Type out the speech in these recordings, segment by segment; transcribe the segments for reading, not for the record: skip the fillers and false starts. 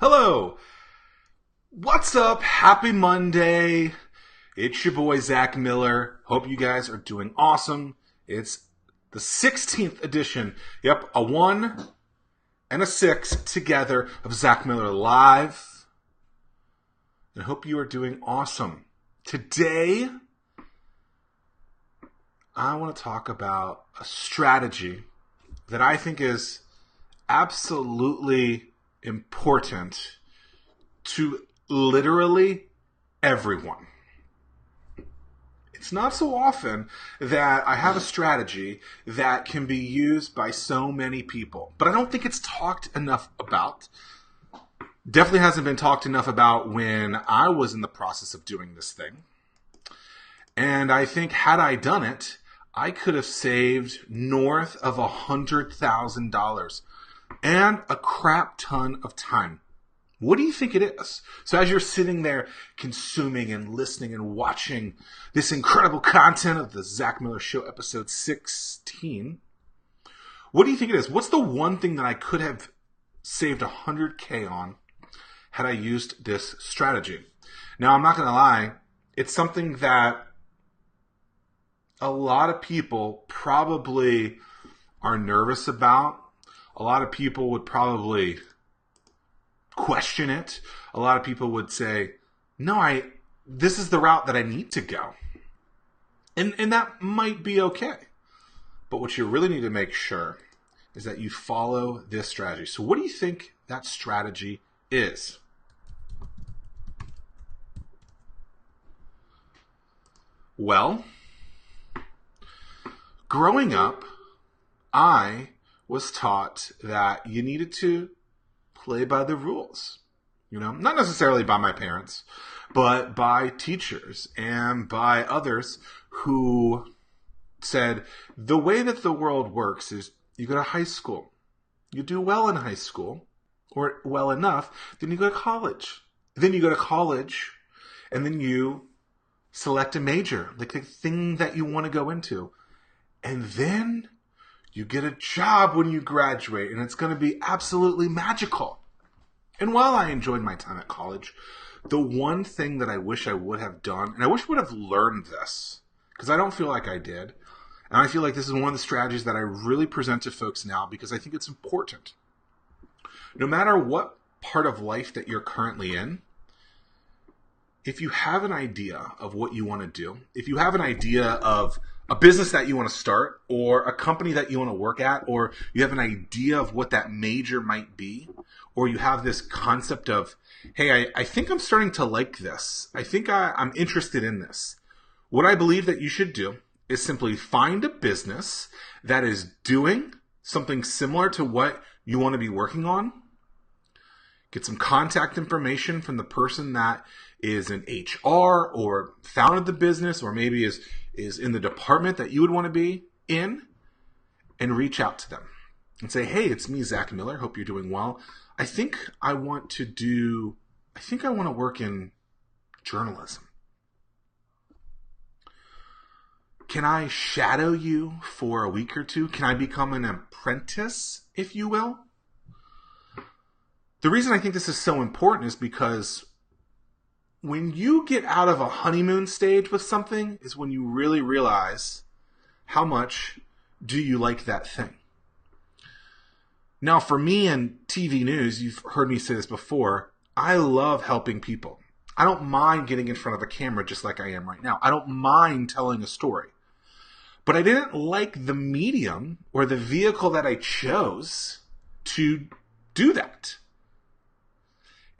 Hello. What's up? Happy Monday. It's your boy Zack Miller. Hope you guys are doing awesome. It's the 16th edition. Yep, a 1 and a 6 together of Zack Miller Live. And I hope you are doing awesome. Today, I want to talk about a strategy that I think is absolutely important to literally everyone. It's not so often that I have a strategy that can be used by so many people, but I don't think it's talked enough about. Definitely hasn't been talked enough about when I was in the process of doing this thing. And I think had I done it, I could have saved north of $100,000 and a crap ton of time. What do you think it is? So as you're sitting there consuming and listening and watching this incredible content of the Zack Miller Show episode 16, what do you think it is? What's the one thing that I could have saved 100K on had I used this strategy? Now, I'm not going to lie. It's something that a lot of people probably are nervous about. A lot of people would probably question it. A lot of people would say, no, this is the route that I need to go. And that might be okay. But what you really need to make sure is that you follow this strategy. So what do you think that strategy is? Well, growing up, I was taught that you needed to play by the rules. Not necessarily by my parents, but by teachers and by others who said the way that the world works is you go to high school, you do well in high school, or well enough, then you go to college. Then you go to college, and then you select a major, like the thing that you want to go into. And then you get a job when you graduate, and it's going to be absolutely magical. And while I enjoyed my time at college, the one thing that I wish I would have done, and I wish I would have learned this, because I don't feel like I did, and I feel like this is one of the strategies that I really present to folks now because I think it's important. No matter what part of life that you're currently in, if you have an idea of what you want to do, if you have an idea of a business that you want to start, or a company that you want to work at, or you have an idea of what that major might be, or you have this concept of, hey, I think I'm starting to like this. I think I'm interested in this. What I believe that you should do is simply find a business that is doing something similar to what you want to be working on. Get some contact information from the person that is in HR or founded the business, or maybe is in the department that you would want to be in, and reach out to them and say, hey, it's me, Zack Miller. Hope you're doing well. I think I want to work in journalism. Can I shadow you for a week or two? Can I become an apprentice, if you will? The reason I think this is so important is because when you get out of a honeymoon stage with something is when you really realize how much do you like that thing. Now, for me in TV news, you've heard me say this before, I love helping people. I don't mind getting in front of a camera just like I am right now. I don't mind telling a story. But I didn't like the medium or the vehicle that I chose to do that.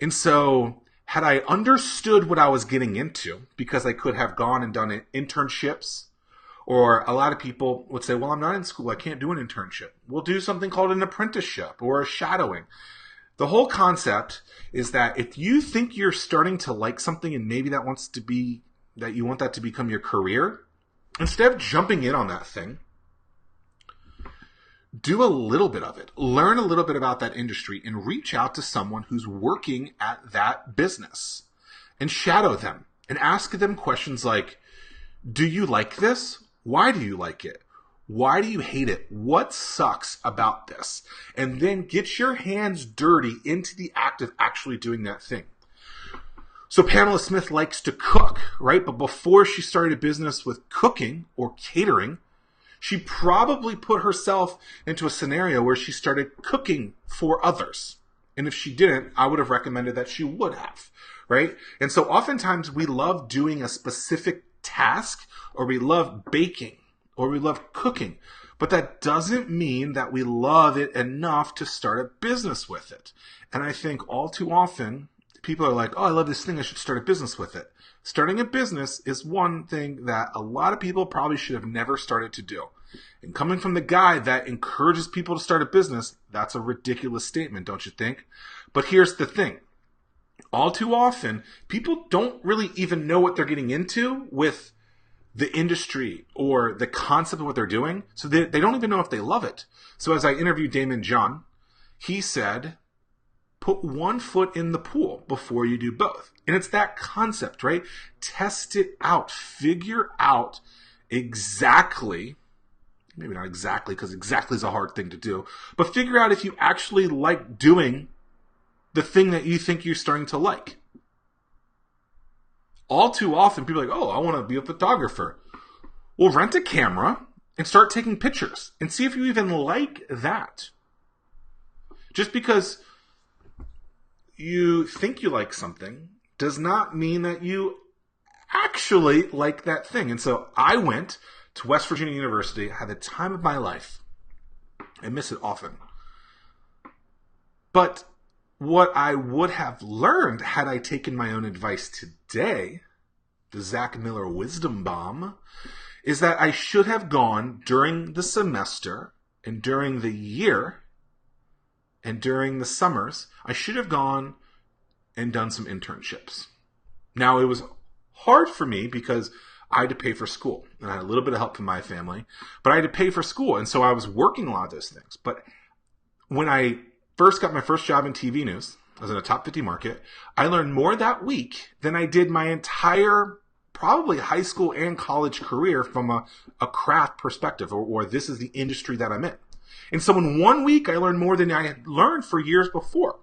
And so had I understood what I was getting into, because I could have gone and done internships, or a lot of people would say, well, I'm not in school, I can't do an internship. We'll do something called an apprenticeship or a shadowing. The whole concept is that if you think you're starting to like something and maybe that you want that to become your career, instead of jumping in on that thing, do a little bit of it. Learn a little bit about that industry and reach out to someone who's working at that business and shadow them and ask them questions like, do you like this? Why do you like it? Why do you hate it? What sucks about this? And then get your hands dirty into the act of actually doing that thing. So Pamela Smith likes to cook, right? But before she started a business with cooking or catering, she probably put herself into a scenario where she started cooking for others. And if she didn't, I would have recommended that she would have, right? And so oftentimes we love doing a specific task, or we love baking, or we love cooking. But that doesn't mean that we love it enough to start a business with it. And I think all too often, people are like, oh, I love this thing, I should start a business with it. Starting a business is one thing that a lot of people probably should have never started to do. And coming from the guy that encourages people to start a business, that's a ridiculous statement, don't you think? But here's the thing. All too often, people don't really even know what they're getting into with the industry or the concept of what they're doing. So they don't even know if they love it. So as I interviewed Damon John, he said, put one foot in the pool before you do both. And it's that concept, right? Test it out. Figure out exactly, maybe not exactly, because exactly is a hard thing to do, but figure out if you actually like doing the thing that you think you're starting to like. All too often, people are like, oh, I want to be a photographer. Well, rent a camera and start taking pictures and see if you even like that. Just because you think you like something does not mean that you actually like that thing. And so I went to West Virginia University, had the time of my life. I miss it often. But what I would have learned had I taken my own advice today, the Zack Miller wisdom bomb, is that I should have gone during the semester and during the year and during the summers. I should have gone and done some internships. Now, it was hard for me because I had to pay for school. And I had a little bit of help from my family, but I had to pay for school. And so I was working a lot of those things. But when I first got my first job in TV news, I was in a top 50 market, I learned more that week than I did my entire probably high school and college career from a craft perspective, or this is the industry that I'm in. And so in 1 week, I learned more than I had learned for years before.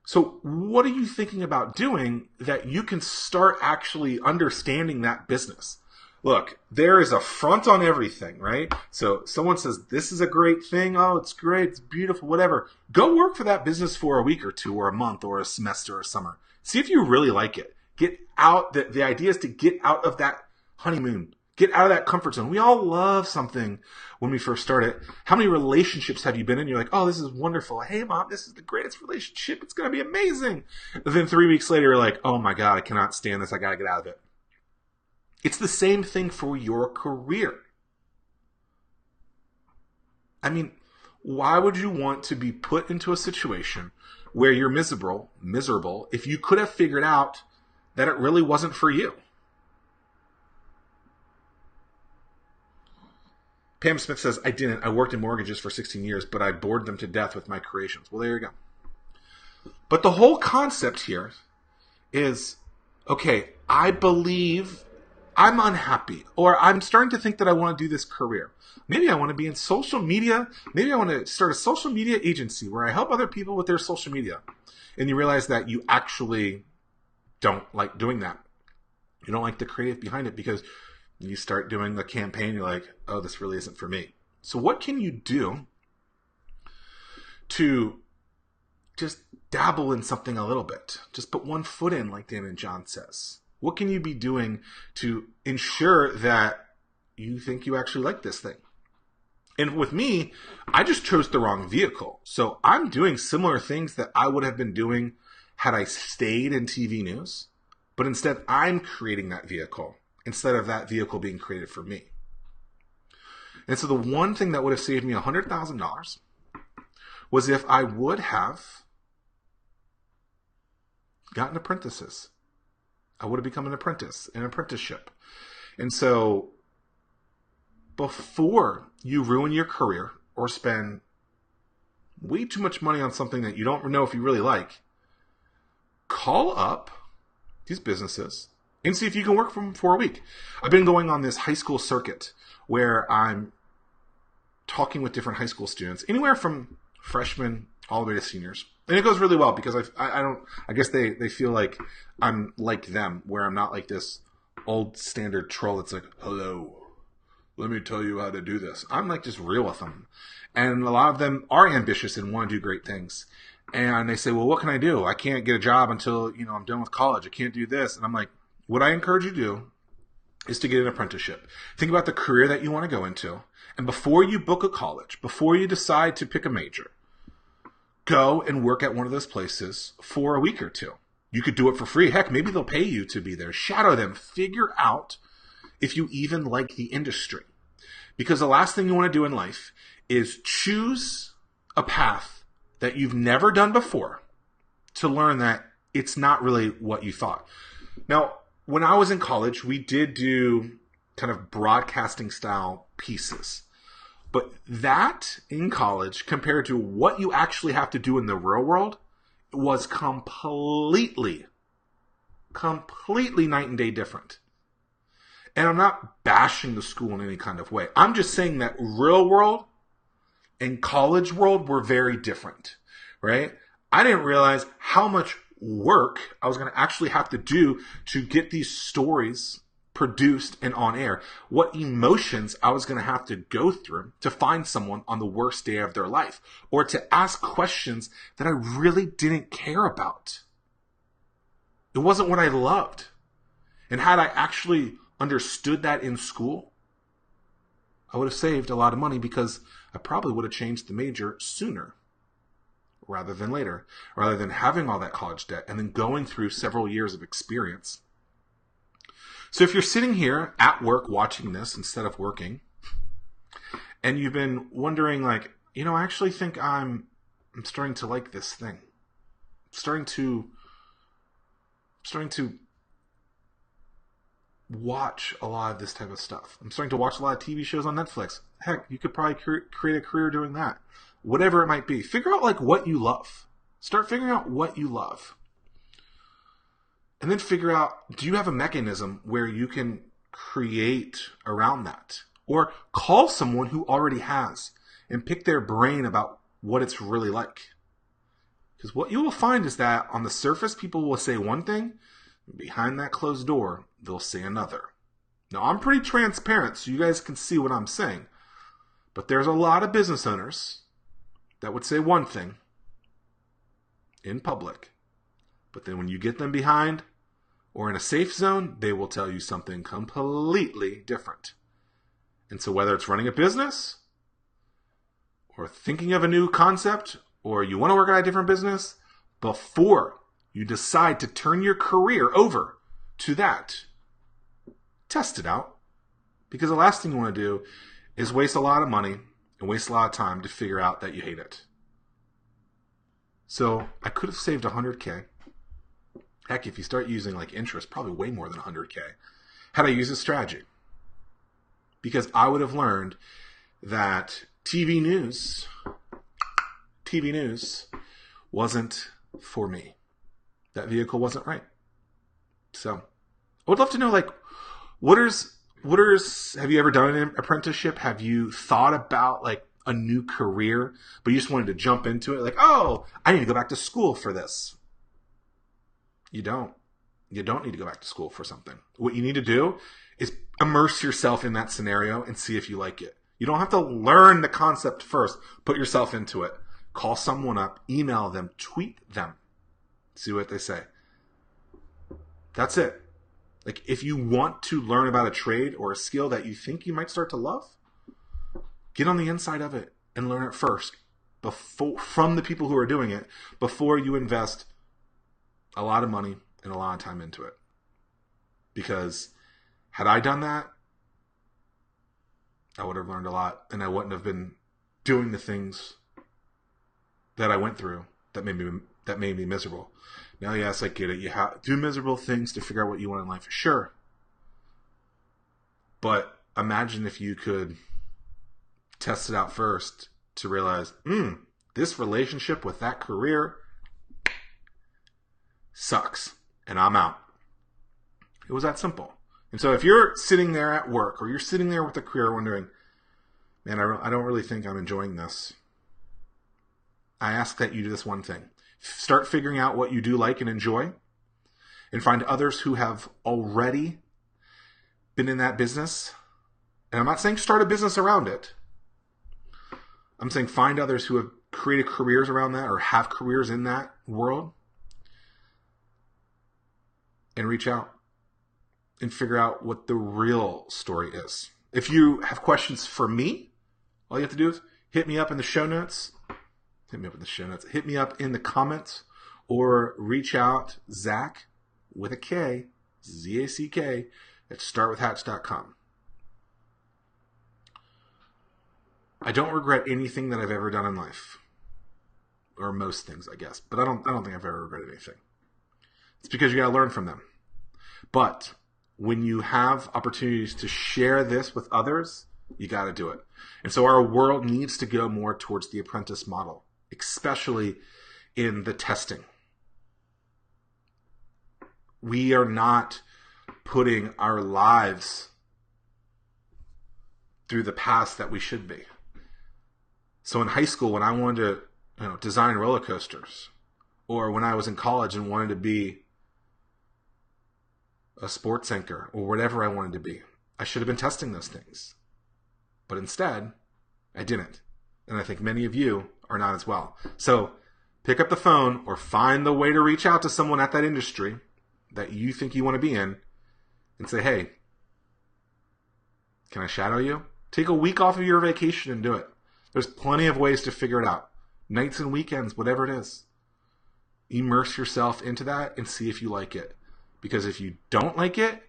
So what are you thinking about doing that you can start actually understanding that business? Look, there is a front on everything, right? So someone says, this is a great thing. Oh, it's great. It's beautiful, whatever. Go work for that business for a week or two or a month or a semester or a summer. See if you really like it. Get out. The idea is to get out of that honeymoon. Get out of that comfort zone. We all love something when we first start it. How many relationships have you been in? You're like, oh, this is wonderful. Hey, Mom, this is the greatest relationship. It's going to be amazing. And then 3 weeks later, you're like, oh my God, I cannot stand this. I got to get out of it. It's the same thing for your career. I mean, why would you want to be put into a situation where you're miserable if you could have figured out that it really wasn't for you? Pam Smith says, I didn't. I worked in mortgages for 16 years, but I bored them to death with my creations. Well, there you go. But the whole concept here is, okay, I believe I'm unhappy, or I'm starting to think that I want to do this career. Maybe I want to be in social media. Maybe I want to start a social media agency where I help other people with their social media. And you realize that you actually don't like doing that. You don't like the creative behind it because you start doing the campaign. You're like, oh, this really isn't for me. So what can you do to just dabble in something a little bit? Just put one foot in, like Damon John says. What can you be doing to ensure that you think you actually like this thing? And with me, I just chose the wrong vehicle. So I'm doing similar things that I would have been doing had I stayed in TV news. But instead, I'm creating that vehicle instead of that vehicle being created for me. And so the one thing that would have saved me $100,000 was if I would have gotten apprentices. I would have become an apprentice, an apprenticeship. And so before you ruin your career or spend way too much money on something that you don't know if you really like, call up these businesses and see if you can work from for a week. I've been going on this high school circuit where I'm talking with different high school students, anywhere from freshmen all the way to seniors. And it goes really well because I guess they feel like I'm like them, where I'm not like this old standard troll that's like, hello, let me tell you how to do this. I'm like just real with them. And a lot of them are ambitious and want to do great things. And they say, well, what can I do? I can't get a job until, I'm done with college. I can't do this. And I'm like, what I encourage you to do is to get an apprenticeship. Think about the career that you want to go into. And before you book a college, before you decide to pick a major, go and work at one of those places for a week or two. You could do it for free. Heck, maybe they'll pay you to be there. Shadow them. Figure out if you even like the industry. Because the last thing you want to do in life is choose a path that you've never done before to learn that it's not really what you thought. Now, when I was in college, we did do kind of broadcasting style pieces. But that in college, compared to what you actually have to do in the real world, was completely night and day different. And I'm not bashing the school in any kind of way. I'm just saying that real world and college world were very different, right? I didn't realize how much work I was going to actually have to do to get these stories produced and on air. What emotions I was going to have to go through to find someone on the worst day of their life, or to ask questions that I really didn't care about. It wasn't what I loved. And had I actually understood that in school, I would have saved a lot of money, because I probably would have changed the major sooner rather than later, rather than having all that college debt and then going through several years of experience. So if you're sitting here at work watching this instead of working, and you've been wondering like, I actually think I'm starting to like this thing. I'm starting to watch a lot of this type of stuff. I'm starting to watch a lot of TV shows on Netflix. Heck, you could probably create a career doing that. Whatever it might be. Figure out like what you love. Start figuring out what you love. And then figure out, do you have a mechanism where you can create around that? Or call someone who already has and pick their brain about what it's really like. Because what you will find is that on the surface, people will say one thing. Behind that closed door, they'll say another. Now, I'm pretty transparent, so you guys can see what I'm saying. But there's a lot of business owners that would say one thing in public. But then when you get them behind or in a safe zone, they will tell you something completely different. And so whether it's running a business or thinking of a new concept, or you want to work at a different business, before you decide to turn your career over to that, test it out. Because the last thing you want to do is waste a lot of money and waste a lot of time to figure out that you hate it. So I could have saved $100K. Heck, if you start using like interest, probably way more than $100K. Had I used a strategy. Because I would have learned that TV news wasn't for me. That vehicle wasn't right. So I would love to know, like, have you ever done an apprenticeship? Have you thought about like a new career, but you just wanted to jump into it? Like, oh, I need to go back to school for this. You don't need to go back to school for something. What you need to do is immerse yourself in that scenario and see if you like it. You don't have to learn the concept first. Put yourself into it. Call someone up, email them, tweet them. See what they say. That's it. Like, if you want to learn about a trade or a skill that you think you might start to love, get on the inside of it and learn it first from the people who are doing it before you invest a lot of money and a lot of time into it. Because had I done that, I would have learned a lot, and I wouldn't have been doing the things that I went through that made me miserable. Now, yes, I get it. You have to do miserable things to figure out what you want in life, sure. But imagine if you could test it out first to realize, this relationship with that career sucks, and I'm out. It was that simple. And so if you're sitting there at work or you're sitting there with a career wondering, man, I don't really think I'm enjoying this, I ask that you do this one thing. Start figuring out what you do like and enjoy, and find others who have already been in that business. And I'm not saying start a business around it. I'm saying find others who have created careers around that or have careers in that world, and reach out and figure out what the real story is. If you have questions for me, all you have to do is hit me up in the show notes. Hit me up in the comments, or reach out, Zack, with a K, Z-A-C-K, at startwithhatch.com. I don't regret anything that I've ever done in life. Or most things, I guess. But I don't think I've ever regretted anything. It's because you got to learn from them. But when you have opportunities to share this with others, you got to do it. And so our world needs to go more towards the apprentice model, especially in the testing. We are not putting our lives through the paths that we should be. So in high school, when I wanted to design roller coasters, or when I was in college and wanted to be a sports anchor or whatever I wanted to be, I should have been testing those things. But instead, I didn't. And I think many of you are not as well. So pick up the phone or find the way to reach out to someone at that industry that you think you want to be in and say, hey, can I shadow you? Take a week off of your vacation and do it. There's plenty of ways to figure it out. Nights and weekends, whatever it is. Immerse yourself into that and see if you like it. Because if you don't like it,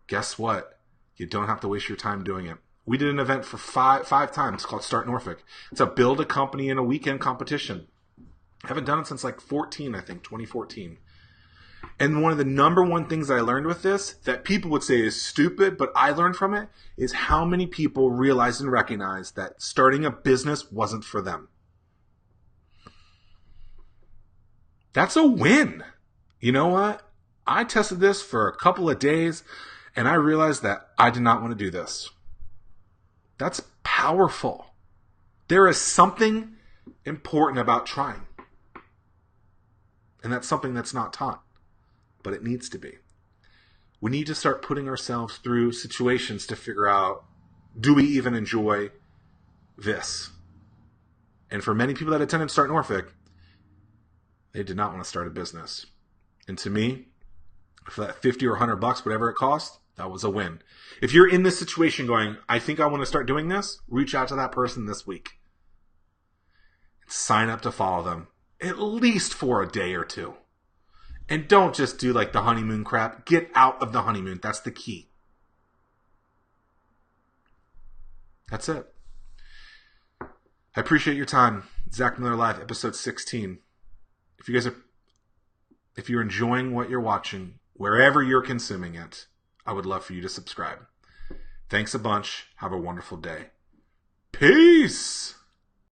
guess what? You don't have to waste your time doing it. We did an event for five times called Start Norfolk. It's a build a company in a weekend competition. I haven't done it since like 2014. And one of the number one things I learned with this that people would say is stupid, but I learned from it, is how many people realized and recognized that starting a business wasn't for them. That's a win. You know what? I tested this for a couple of days and I realized that I did not want to do this. That's powerful. There is something important about trying. And that's something that's not taught, but it needs to be. We need to start putting ourselves through situations to figure out, do we even enjoy this? And for many people that attended Start Norfolk, they did not want to start a business. And to me, for that $50 or $100, whatever it cost, that was a win. If you're in this situation going, I think I want to start doing this, reach out to that person this week. Sign up to follow them, at least for a day or two. And don't just do like the honeymoon crap. Get out of the honeymoon. That's the key. That's it. I appreciate your time. Zack Miller Live, episode 16. If you're enjoying what you're watching, wherever you're consuming it, I would love for you to subscribe. Thanks a bunch. Have a wonderful day. Peace!